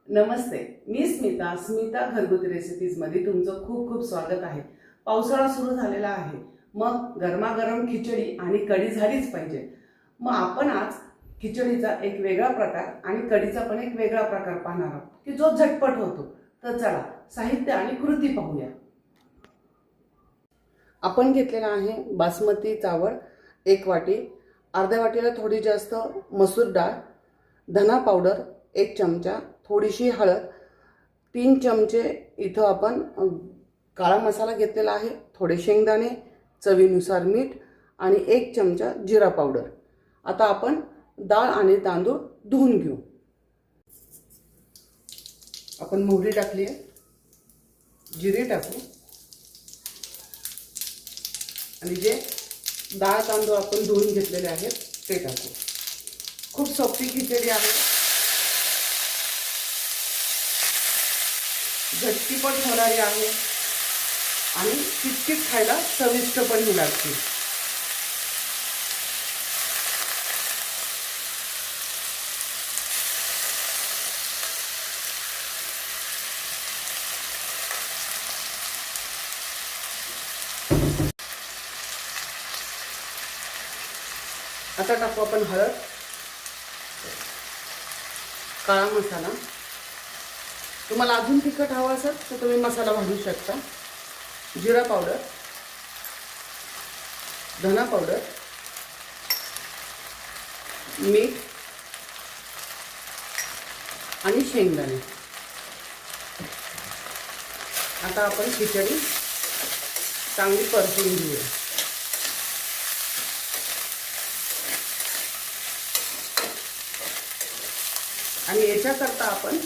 नमस्ते, मी स्मिता घरगुती रेसिपीजमध्ये तुमचं खूप खूप स्वागत आहे। पावसाळा सुरू झालेला आहे, मग गरमागरम खिचडी आणि कढी झालीच पाहिजे। मग आपण आज खिचडीचा एक वेगळा प्रकार आणि कढीचा पण एक वेगळा प्रकार पाहणार आहोत की जो झटपट होतो। तर चला साहित्य आणि कृती पाहूया। आपण घेतलेला आहे बासमती चावल 1 वाटी, अर्ध्या वाटीला थोडी जास्त मसूर डाळ, धना पावडर 1 चमचा, थोडीशी हळद, 3 चमचे इथं आपण काळा मसाला घेतलेला आहे, थोडे शेंगदाणे, चवीनुसार मीठ आणि 1 चमचा जिरा पावडर। आता आपण डाळ आणि तांदूळ धुवून घेऊ। आपण मोहरी टाकली आहे, जिरे टाकू आणि जे डाळ तांदूळ आपण धुवून घेतलेले आहेत ते टाकू। खूप सोपी खिचडी आहे, झटपट होणारी आहे आणि तितकीच खायला चविष्ट पण लागते। आता टाकू आपण हळद, काळा मसाला, तुम्हाला अजून तिखट हवं असेल तर तुम्ही मसाला वाढवू शकता, जिरा पावडर, धना पावडर, मीठ आणि शेंगदाणे। आता आपण खिचडी चांगली परतून घेऊया। आणि याच्याकरता आपण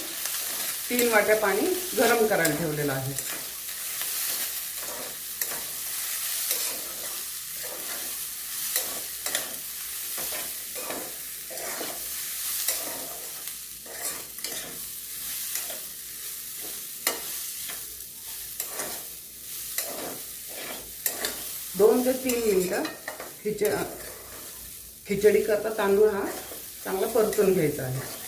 3 वाट्या पाणी गरम करायला ठेवलेलं आहे। दोन ते 3 मिनिटं खिचडी करता तांदूळ हा चांगला परतून घ्यायचा आहे।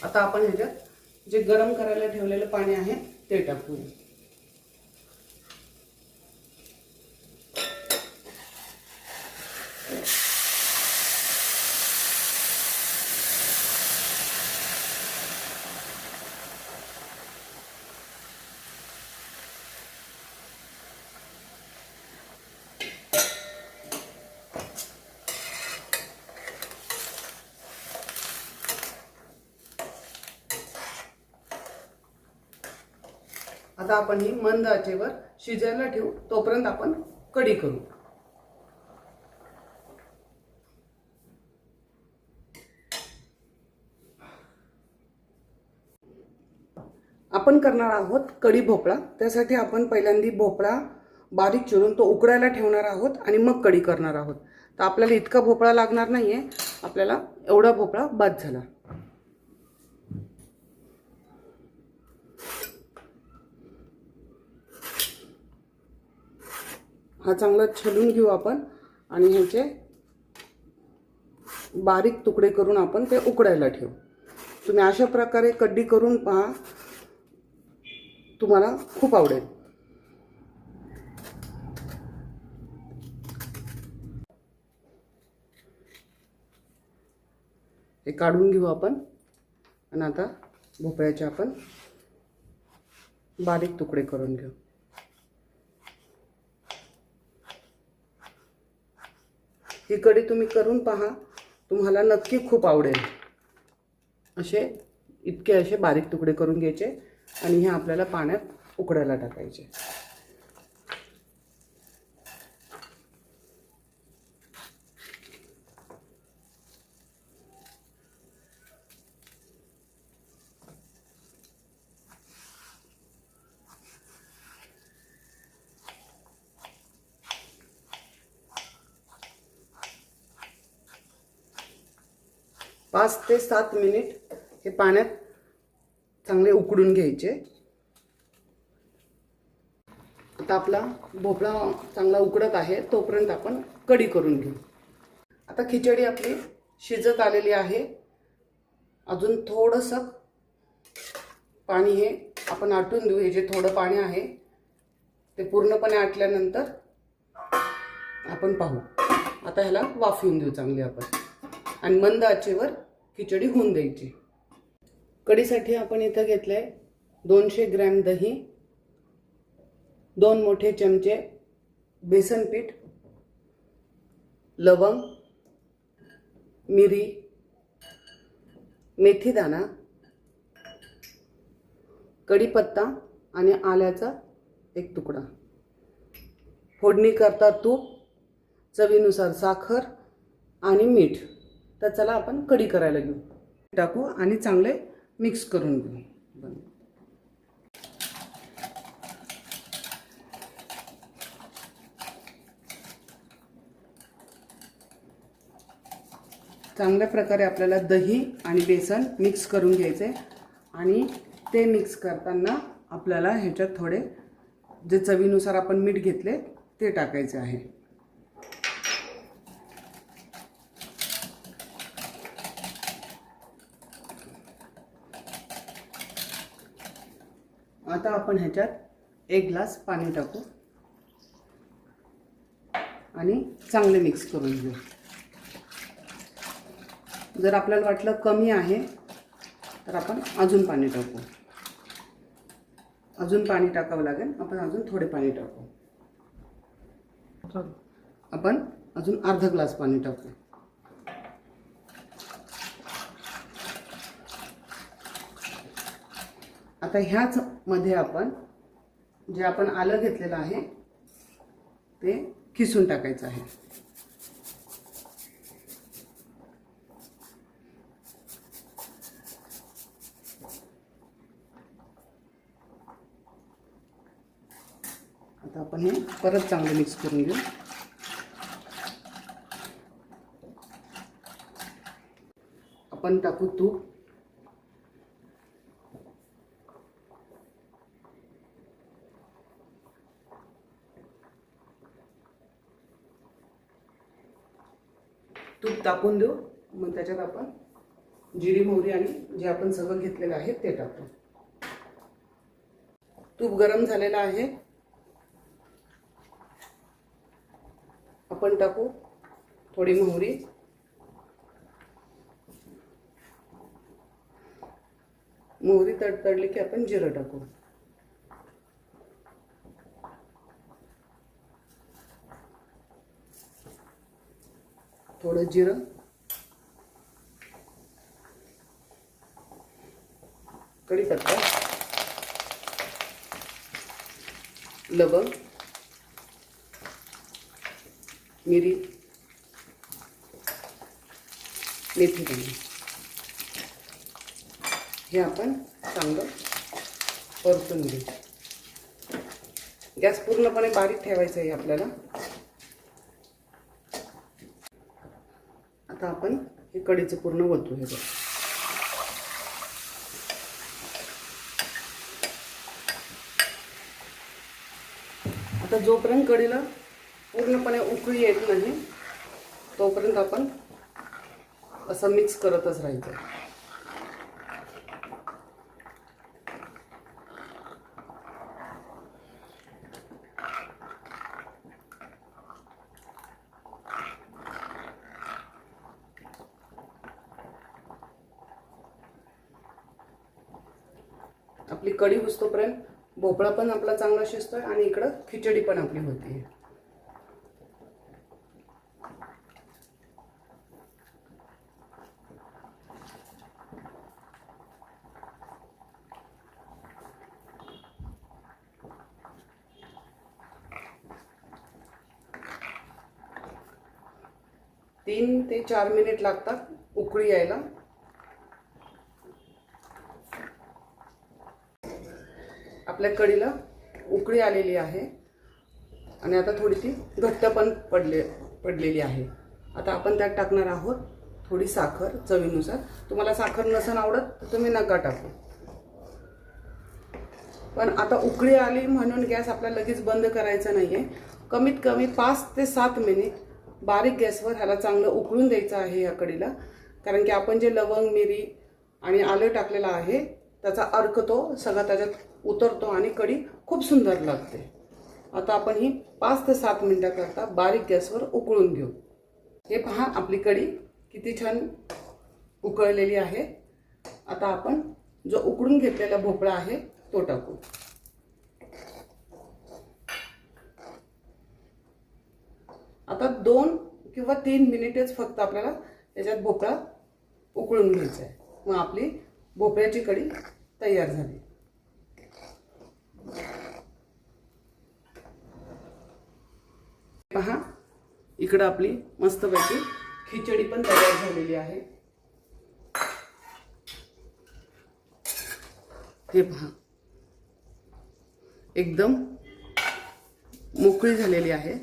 आता आपण ह्याच्यात जे गरम करायला ठेवलेलं पाणी आहे ते टाकू। आता आपण ही मंद आचेवर शिजायला ठेवू, तोपर्यंत आपण कढी करू। आपण करणार आहोत कढी भोपळा। त्यासाठी आपण पहिल्यांदा भोपळा बारीक चिरून तो उकडायला ठेवणार आहोत आणि मग कढी करणार आहोत। तर आपल्याला इतका भोपळा लागणार नाहीये, आपल्याला एवढा भोपळा बाद झाला। हा चांगला छलून घेऊ आपण आणि ह्याचे बारीक तुकडे करून आपण ते उकडायला ठेवू। तुम्ही अशा प्रकारे कढी करून पहा, तुम्हाला खूप आवडेल। हे काढून घेऊ आपण आणि आता भोपळ्याचे आपण बारीक तुकडे करून घेऊ। ही कढी तुम्ही करून पहा, तुम्हाला नक्की खूप आवडेल। इतके बारीक तुकडे करून घ्यायचे आणि हे आपल्याला पाण्यात उकडायला टाकायचे। 5 ते 7 मिनिट हे पाण्यात चांगले उकडून घ्यायचे। आता आपला भोपळा चांगला उकडत आहे, तोपर्यंत आपण कढी करून घेऊ। आता खिचडी आपली शिजत आलेली आहे। अजून थोडंसं पाणी हे आपण आटून देऊ। हे जे थोडं पाणी आहे ते पूर्णपणे आटल्यानंतर आपण पाहू। आता ह्याला वाफवून देऊ चांगली आपण आणि मंद आचेवर खिचडी होऊन द्यायची। कढीसाठी आपण इथं घेतलंय 200 ग्रॅम दही, 2 मोठे चमचे बेसन पीठ, लवंग, मिरी, मेथी दाणा, कढीपत्ता आणि आल्याचा एक तुकडा। फोडणी करता तूप, चवीनुसार साखर आणि मीठ। तर चला आपण कढी करायला घेऊ। टाकू आणि चांगले मिक्स करून घेऊ। चांगल्या प्रकारे आपल्याला दही आणि बेसन मिक्स करून घ्यायचे आणि ते मिक्स करताना आपल्याला ह्याच्यात थोडे जे चवीनुसार आपण मीठ घेतले ते टाकायचे आहे। आता आपण ह्याच्यात 1 ग्लास पाणी टाकू आणि चांगले मिक्स करून घेऊ। जर आपल्याला वाटलं कमी आहे तर आपण अजून पाणी टाकू। अजून पाणी टाकावं लागेल, आपण अजून थोडे पाणी टाकू। आपण अजून अर्धा ग्लास पाणी टाकू। आता ह्याच मध्ये आपण जे आपण आलं घेतलेलं आहे ते किसून टाकायचं आहे। आता आपण हे परत चांगले मिक्स करून घेऊ। आपण टाकू तूप, तूप टाकून देऊ। मग त्याच्यात आपण जिरी मोहरी आणि जे आपण सगळं घेतलेलं आहे ते टाकू। तूप गरम झालेलं आहे, आपण टाकू थोडी मोहरी, मोहरी तडतडली की आपण जिरं टाकू। थोडं जिरं, कढीपत्ता, लवंग, मिरी, मेथी दाणे हे आपण चांगलं परतून घेऊ। गॅस पूर्णपणे बारीक ठेवायचा आहे आपल्याला। आता आपण हे कढीचं पूर्ण ओतू। हे आता जोपर्यंत कढीला पूर्णपणे उकळी येत नाही तोपर्यंत आपण असं मिक्स करतच राहायचं। आपली कढी होईस्तोपर्यंत भोपळा पण आपला चांगला शिजतोय आणि इकडं खिचडी पण आपली होती। तीन ते 4 मिनिट लागतात उकळी यायला। आपल्या कढीला उकळी आलेली आहे आणि आता थोडी ती घट्ट पण पडलेली आहे। आता आपण त्यात टाकणार आहोत थोडी साखर चवीनुसार. तुम्हाला साखर नसेल आवडत तर तुम्ही नका टाकू. पण आता उकळी आली म्हणून गॅस आपल्याला लगेच बंद करायचा नाही आहे. कमीत कमी 5 ते 7 मिनिट बारीक गॅसवर ह्याला चांगलं उकळून द्यायचं आहे या कढीला. कारण की आपण जे लवंग, मिरी आणि आलं टाकलेलं आहे त्याचा अर्क तो सगळा त्याच्यात उतरतो आणि कढी खूप सुंदर लागते. आता आपण ही 5 ते 7 मिनिटाकरता बारीक गॅसवर उकळून घेऊ. हे पहा आपली कढी किती छान उकळलेली आहे. आता आपण जो उकळून घेतलेला भोपळा आहे तो टाकू. आता 2 किंवा 3 मिनिटेच फक्त आपल्याला त्याच्यात भोपळा उकळून घ्यायचा आहे. मग आपली भोपळ्याची कढी तयार झाली. पहा इकडं आपली मस्तपैकी खिचडी पण तयार झालेली आहे. हे पहा एकदम मोकळी झालेली आहे.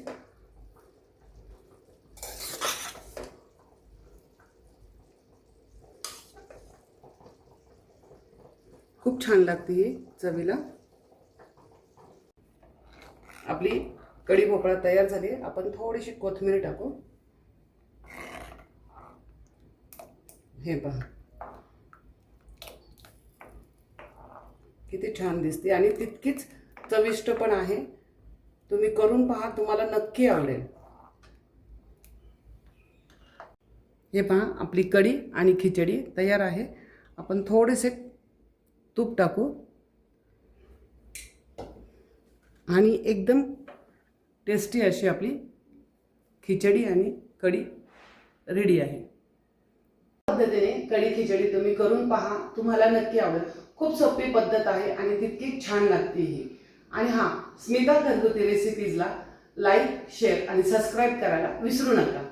खूप छान लागते ही चवीला. आपली कढी भोपळा तयार झाली. आपण थोडीशी कोथिंबीर टाकू. हे पहा किती छान दिसते आणि तितकीच चविष्ट पण आहे. तुम्ही करून पहा, तुम्हाला नक्की आवडेल. हे पहा आपली कढी आणि खिचडी तयार आहे. आपण थोडेसे तूप टाकू आणि एकदम टेस्टी अशी आपली खिचडी आणि कढी रेडी आहे. पद्धतीने कढी खिचडी तुम्ही करून पहा, तुम्हाला नक्की आवडेल. खूप सोपी पद्धत आहे आणि तितकी छान लागते ही. आणि हां, स्मिता घरगुती रेसिपीजला लाईक, शेअर आणि सबस्क्राईब करायला विसरू नका.